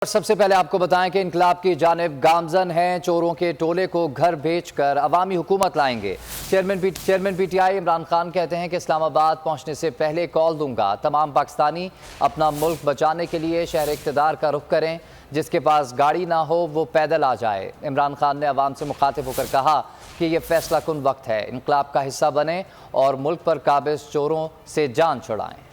سب سے پہلے آپ کو بتائیں کہ انقلاب کی جانب گامزن ہیں، چوروں کے ٹولے کو گھر بھیج کر عوامی حکومت لائیں گے۔ Chairman P T I Imran Khan کہتے ہیں کہ اسلام آباد پہنچنے سے پہلے کال دوں گا، تمام پاکستانی اپنا ملک بچانے کے لیے شہر اقتدار کا رخ کریں، جس کے پاس گاڑی نہ ہو وہ پیدل آ جائے۔ عمران خان نے عوام سے مخاطب ہو کر کہا کہ یہ فیصلہ کن وقت ہے، انقلاب کا حصہ بنیں اور ملک پر قابض چوروں سے جان چھڑائیں۔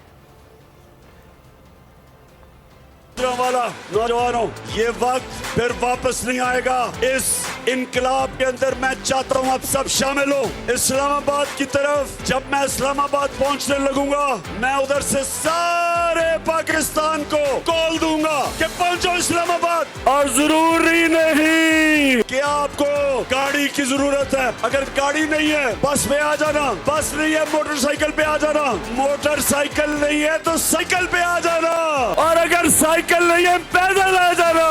والا نوجوانوں، یہ وقت پھر واپس نہیں آئے گا۔ اس انقلاب کے اندر میں چاہتا ہوں آپ سب شامل ہو۔ اسلام آباد کی طرف جب میں اسلام آباد پہنچنے لگوں گا، میں ادھر سے سارے پاکستان کو کال دوں گا کہ پہنچو اسلام آباد۔ اور ضروری نہیں کہ آپ کو گاڑی کی ضرورت ہے، اگر گاڑی نہیں ہے بس پہ آ جانا، بس نہیں ہے موٹر سائیکل پہ آ جانا، موٹر سائیکل نہیں ہے تو سائیکل پہ آ جانا، اور اگر سائیکل نہیں ہے پیدل آ جانا۔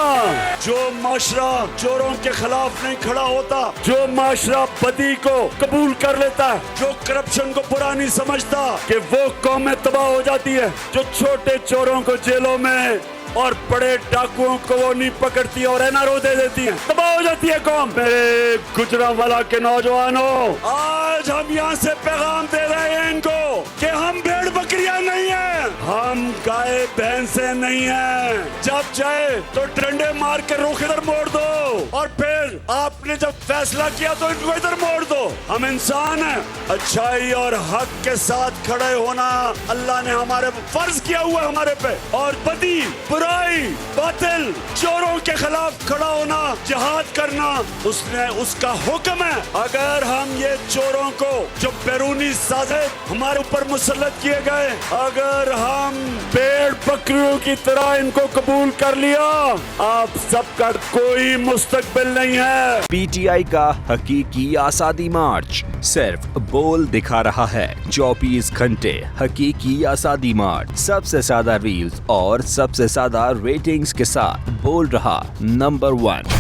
جو معاشرہ چوروں کے خلاف نہیں کھڑا ہوتا، جو معاشرہ بدی کو قبول کر لیتا ہے، جو کرپشن کو برا نہیں سمجھتا، کہ وہ قومیں تباہ ہو جاتی ہے۔ جو چھوٹے چوروں کو جیلوں میں اور بڑے ڈاکوؤں کو وہ نہیں پکڑتی اور این آر او دے دیتی ہیں، تباہ ہو جاتی ہے قوم۔ میرے گجرانوالہ کے نوجوانوں، آج ہم یہاں سے پیغام دے رہے ہیں ان کو کہ ہم بھیڑ بکریاں نہیں ہیں، ہم گائے بھینسیں نہیں ہیں۔ جب چاہے تو ڈنڈے مار کے رخ ادھر موڑ دو، اور پھر آپ نے جب فیصلہ کیا تو ان کو ادھر موڑ دو۔ ہم انسان ہیں، اچھائی اور حق کے ساتھ کھڑے ہونا اللہ نے ہمارے فرض کیا ہوا ہے ہمارے پہ، اور بدی برائی باطل چوروں کے خلاف کھڑا ہونا، جہاد کرنا اس کا حکم ہے۔ اگر ہم یہ چوروں کو جو بیرونی سازش ہمارے اوپر مسلط کیے گئے، اگر ہم بھیڑ بکریوں کی طرح ان کو قبول کر لیا، آپ سب کا کوئی مستقبل نہیں ہے۔ پی ٹی آئی کا حقیقی آزادی مارچ صرف بول دکھا رہا ہے۔ 24 گھنٹے حقیقی آزادی مارچ، سب سے زیادہ ریلز اور سب سے زیادہ ریٹنگز کے ساتھ بول رہا نمبر 1۔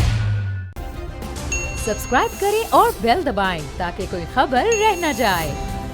سبسکرائب کریں اور بیل دبائیں تاکہ کوئی خبر رہ نہ جائے۔